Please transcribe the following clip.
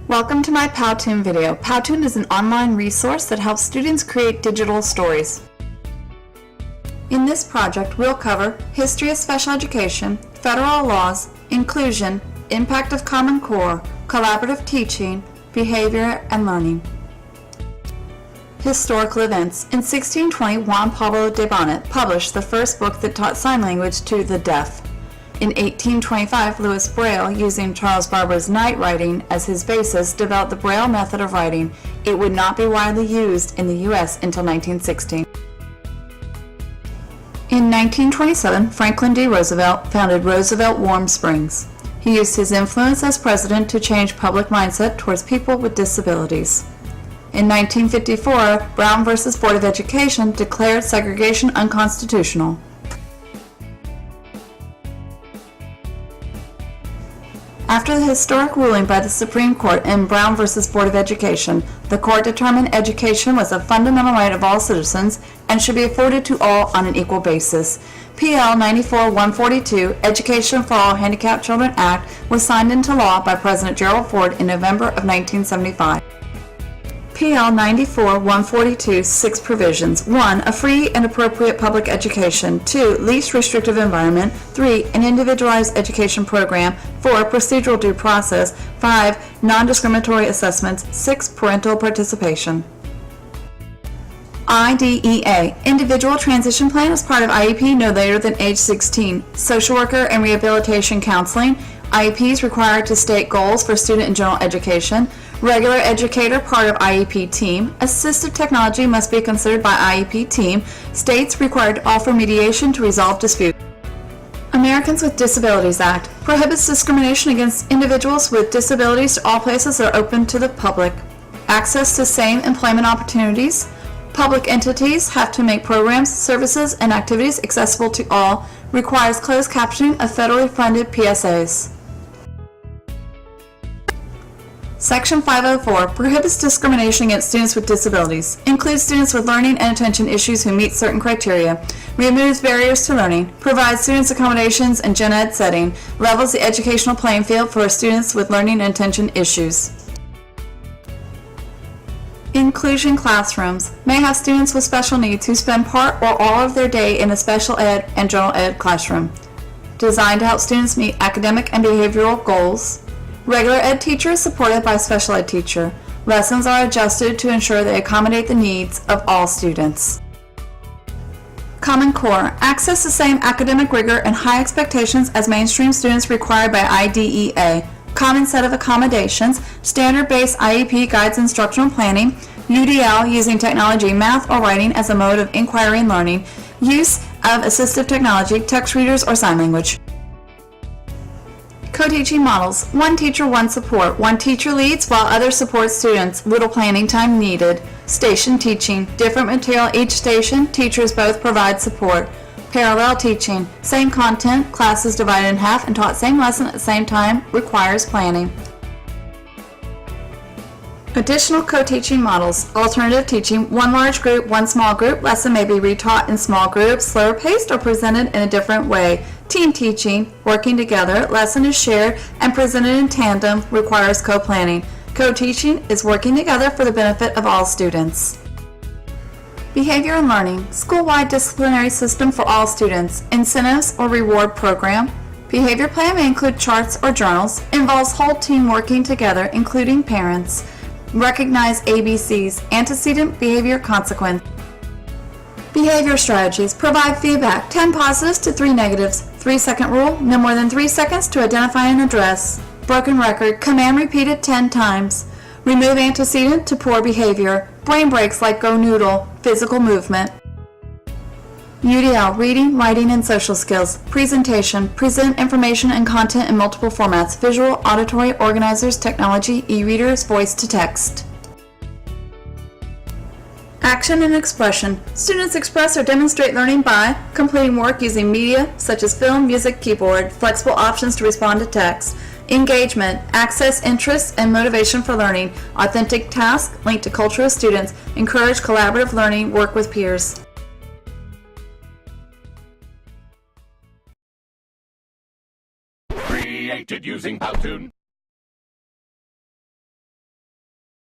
Welcome to my Powtoon video. Powtoon is an online resource that helps students create digital stories. In this project, we'll cover history of special education, federal laws, inclusion, impact of Common Core, collaborative teaching, behavior, and learning. Historical events. In 1620, Juan Pablo de Bonet published the first book that taught sign language to the deaf. In 1825, Louis Braille, using Charles Barber's night writing as his basis, developed the Braille method of writing. It would not be widely used in the U.S. until 1916. In 1927, Franklin D. Roosevelt founded Roosevelt Warm Springs. He used his influence as president to change public mindset towards people with disabilities. In 1954, Brown v. Board of Education declared segregation unconstitutional. After the historic ruling by the Supreme Court in Brown v. Board of Education, the court determined education was a fundamental right of all citizens and should be afforded to all on an equal basis. PL 94-142, Education for All Handicapped Children Act, was signed into law by President Gerald Ford in November of 1975. PL 94-142, 6 provisions. 1. A free and appropriate public education. 2. Least restrictive environment. 3. An individualized education program. 4. Procedural due process. 5. Non-discriminatory assessments. 6. Parental participation. IDEA, Individual Transition Plan, as part of IEP no later than age 16. Social worker and rehabilitation counseling. IEPs required to state goals for student and general education. Regular educator, part of IEP team. Assistive technology must be considered by IEP team. States required to offer mediation to resolve disputes. Americans with Disabilities Act prohibits discrimination against individuals with disabilities to all places that are open to the public. Access to same employment opportunities. Public entities have to make programs, services, and activities accessible to all. Requires closed captioning of federally funded PSAs. Section 504 prohibits discrimination against students with disabilities, includes students with learning and attention issues who meet certain criteria, removes barriers to learning, provides students accommodations in gen ed setting, levels the educational playing field for students with learning and attention issues. Inclusion classrooms may have students with special needs who spend part or all of their day in a special ed and general ed classroom, designed to help students meet academic and behavioral goals. Regular ed teacher is supported by a special ed teacher. Lessons are adjusted to ensure they accommodate the needs of all students. Common Core, access the same academic rigor and high expectations as mainstream students required by IDEA. Common set of accommodations, standard-based IEP guides instructional planning, UDL using technology, math, or writing as a mode of inquiry and learning, use of assistive technology, text readers, or sign language. Co-teaching models, one teacher, one support. One teacher leads while others support students, little planning time needed. Station teaching, different material each station, teachers both provide support. Parallel teaching, same content, classes divided in half and taught same lesson at the same time, requires planning. Additional co-teaching models, alternative teaching, one large group, one small group, lesson may be retaught in small groups, slower paced, or presented in a different way. Team teaching, working together, lesson is shared and presented in tandem, requires co-planning. Co-teaching is working together for the benefit of all students. Behavior and learning, school-wide disciplinary system for all students, incentives or reward program. Behavior plan may include charts or journals, involves whole team working together, including parents. Recognize ABCs, antecedent behavior consequence. Behavior strategies, provide feedback, 10 positives to 3 negatives. 3-second rule, no more than 3 seconds to identify and address. Broken record, command repeated 10 times. Remove antecedent to poor behavior. Brain breaks like go noodle, physical movement. UDL, reading, writing, and social skills. Presentation, present information and content in multiple formats. Visual, auditory, organizers, technology, e-readers, voice to text. Action and expression. Students express or demonstrate learning by completing work using media such as film, music, keyboard, flexible options to respond to text. Engagement, access interests and motivation for learning. Authentic task, linked to culture of students. Encourage collaborative learning, work with peers. Created using Powtoon.